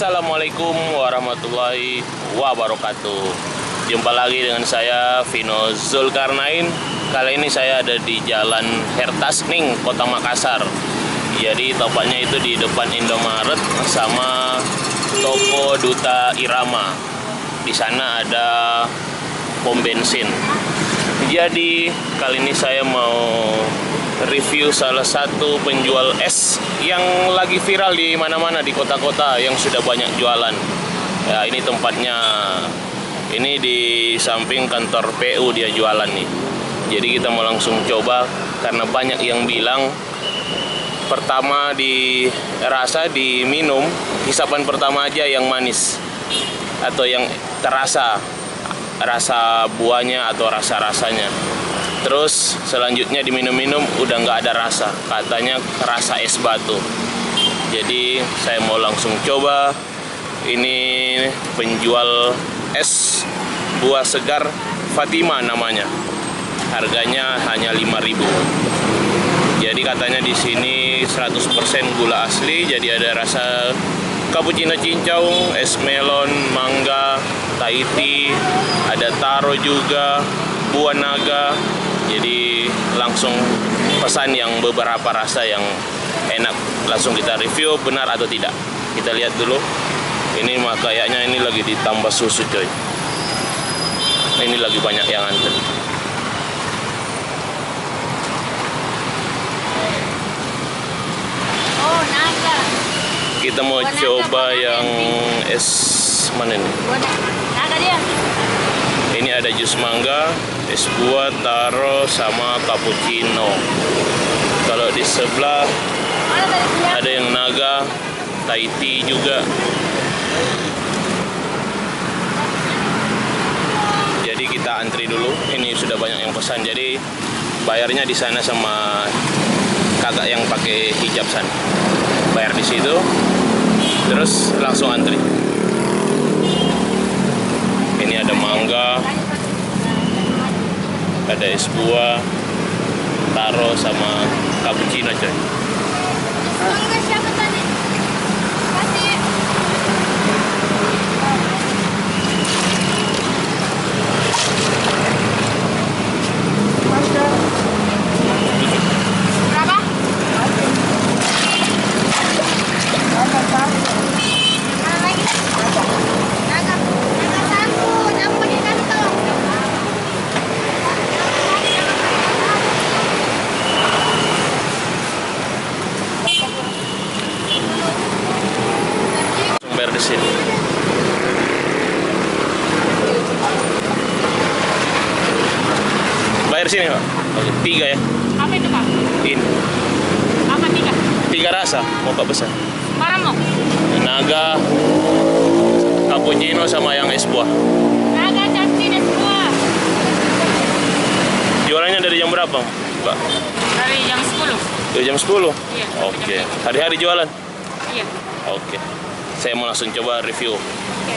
Assalamualaikum warahmatullahi wabarakatuh. Jumpa lagi dengan saya Vino Zulkarnain. Kali ini saya ada di Jalan Hertasning, Kota Makassar. Jadi tepatnya itu di depan Indomaret sama toko Duta Irama. Di sana ada pom bensin. Jadi kali ini saya mau review salah satu penjual es yang lagi viral di mana-mana di kota-kota yang sudah banyak jualan. Ya, ini tempatnya. Ini di samping kantor PU dia jualan nih. Jadi kita mau langsung coba karena banyak yang bilang pertama dirasa diminum, hisapan pertama aja yang manis atau yang terasa rasa buahnya atau rasa-rasanya. Terus selanjutnya diminum-minum udah nggak ada rasa, katanya rasa es batu. Jadi saya mau langsung coba. Ini penjual es buah segar Fatima namanya. Harganya hanya 5.000. Jadi katanya di sini 100% gula asli, jadi ada rasa cappuccino cincau, es melon, mangga, Tahiti, ada taro juga, buah naga. Jadi langsung pesan yang beberapa rasa yang enak. Langsung kita review benar atau tidak. Kita lihat dulu. Ini mah kayaknya ini lagi ditambah susu coy. Ini lagi banyak yang antri. Oh, naga. Kita mau coba yang es mana nih? Naga dia. Ini ada jus mangga, es buah, taro, sama cappuccino. Kalau di sebelah ada yang naga, Tahiti juga. Jadi kita antri dulu. Ini sudah banyak yang pesan. Jadi bayarnya di sana sama kakak yang pakai hijab sana. Bayar di situ, terus langsung antri. Ini ada mangga, ada es buah, taro sama cappuccino coy. Mangga siapa tadi? Kasih. Berapa? Mana lagi? Naga. Naga satu. Campur di kantong. Bayar di sini. Bayar sini Pak. Oke, 3 ya. Apa itu, Pak? Ini Apa 3? 3 rasa. Mau Pak pesan? Barang mau? Naga, cappuccino sama yang es buah. Naga cappuccino semua. Jualannya dari jam berapa, Mbak? Dari jam 10. Dari jam 10? Iya. Oke. Hari-hari jualan? Iya. Oke. Saya mau langsung coba review. Oke.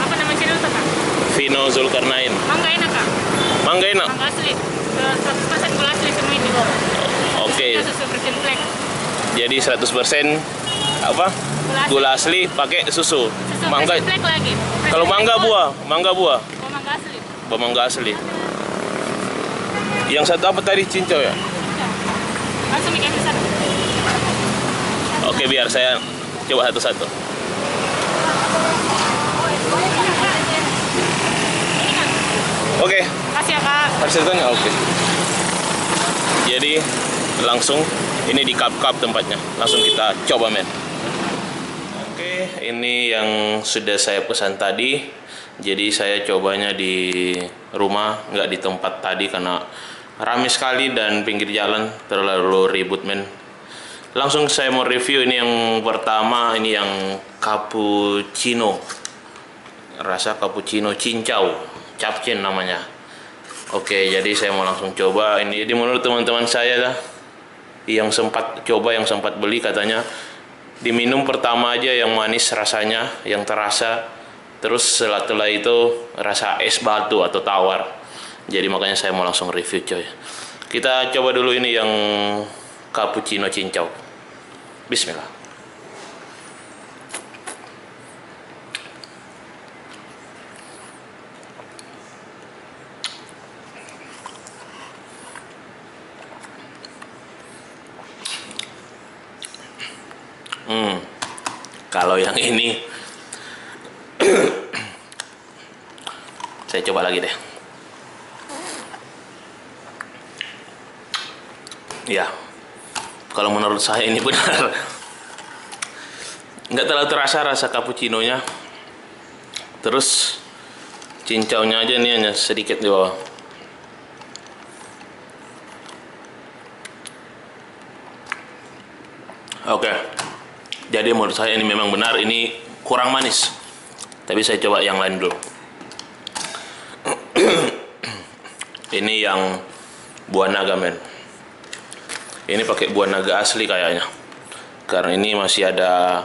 Apa nama channel itu, Kak? Vino Zulkarnain. Mangga enak, Kak? Mangga enak? Mangga asli. 100% gula asli semua ini. Oke. Kita susu virgin black. Jadi 100% apa? Gula asli pakai susu. Susu Mangga. virgin black lagi. Kalau mangga buah, mangga buah. Oh, mangga asli. Buah mangga asli. Yang satu apa tadi, cincau ya? Langsung bikin besar. Oke, biar saya coba satu-satu. Ini kan. Oke, Kasih ya, Kak. hasilnya oke. Jadi langsung ini di cup-cup tempatnya. Langsung kita coba men. Oke, ini yang sudah saya pesan tadi. Jadi saya cobanya di rumah, nggak di tempat tadi karena ramai sekali dan pinggir jalan terlalu ribut men. Langsung saya mau review ini yang pertama, ini yang cappuccino. Rasa cappuccino cincau, capcin namanya. Oke, jadi saya mau langsung coba ini. Jadi menurut teman-teman saya lah, yang sempat coba, yang sempat beli, katanya diminum pertama aja yang manis rasanya, yang terasa. Terus setelah itu rasa es batu atau tawar. Jadi makanya saya mau langsung review coy. Kita coba dulu ini yang cappuccino cincau. Bismillah. Kalau yang ini saya coba lagi deh. Ya, kalau menurut saya ini benar. Nggak terlalu terasa rasa cappuccino-nya. Terus cincaunya aja nih hanya sedikit di bawah. Oke. Jadi menurut saya ini memang benar, ini kurang manis. Tapi saya coba yang lain dulu. Ini yang buah naga men. Ini pakai buah naga asli kayaknya. Karena ini masih ada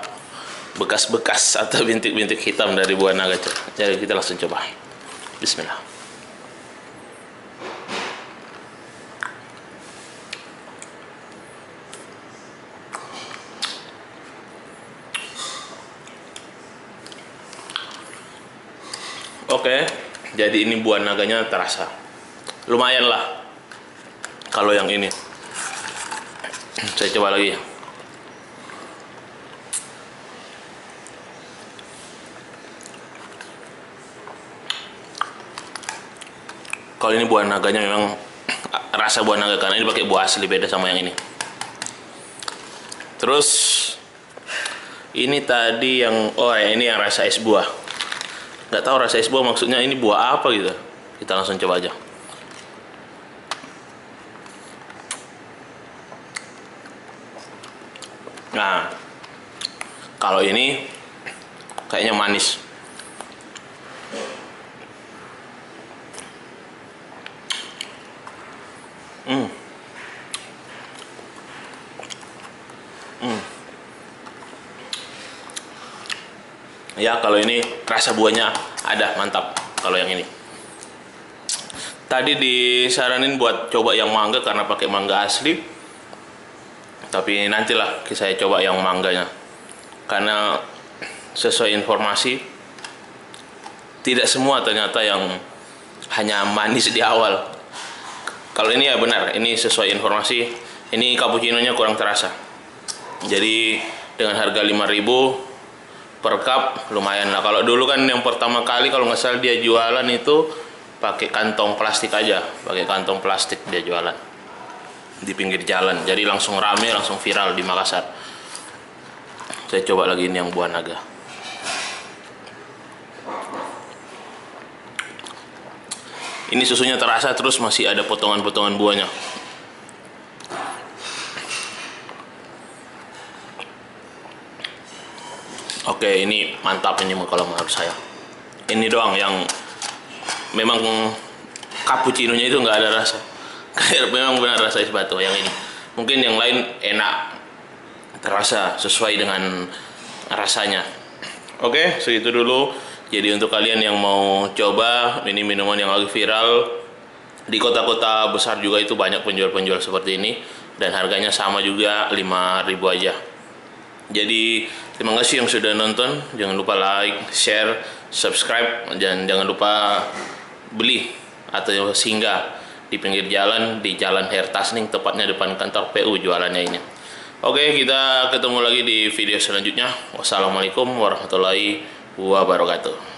bekas-bekas atau bintik-bintik hitam dari buah naga. Jadi kita langsung coba. Bismillah. Oke, jadi ini buah naganya terasa. Lumayan lah. Kalau yang ini. Saya coba lagi ya. Kalau ini buah naganya memang rasa buah naga, karena ini pakai buah asli, beda sama yang ini. Terus ini tadi yang ini yang rasa es buah. Nggak tahu rasa es buah maksudnya ini buah apa gitu. Kita langsung coba aja. Nah, kalau ini kayaknya manis. Ya, kalau ini rasa buahnya ada, mantap. Kalau yang ini tadi disaranin buat coba yang mangga karena pakai mangga asli, tapi nantilah saya coba yang mangganya, karena sesuai informasi tidak semua ternyata yang hanya manis di awal. Kalau ini ya benar, ini sesuai informasi, ini cappuccino-nya kurang terasa. Jadi dengan harga 5.000 per cup lumayan lah. Kalau dulu kan yang pertama kali kalau nggak salah dia jualan itu pakai kantong plastik aja, pakai kantong plastik dia jualan di pinggir jalan. Jadi langsung rame, langsung viral di Makassar. Saya coba lagi ini yang buah naga. Ini susunya terasa, terus masih ada potongan-potongan buahnya. Oke, ini mantap ini kalau menurut saya. Ini doang yang memang cappuccino-nya itu nggak ada rasa. Kayak memang benar rasa es batu yang ini. Mungkin yang lain enak, terasa sesuai dengan rasanya. Oke, segitu dulu. Jadi untuk kalian yang mau coba ini minuman yang lagi viral di kota-kota besar juga itu banyak penjual-penjual seperti ini, dan harganya sama juga 5.000 aja. Jadi terima kasih yang sudah nonton. Jangan lupa like, share, subscribe, dan jangan lupa beli atau singgah di pinggir jalan, di Jalan Hertasning, tepatnya depan kantor PU jualannya ini. Oke, kita ketemu lagi di video selanjutnya. Wassalamualaikum warahmatullahi wabarakatuh.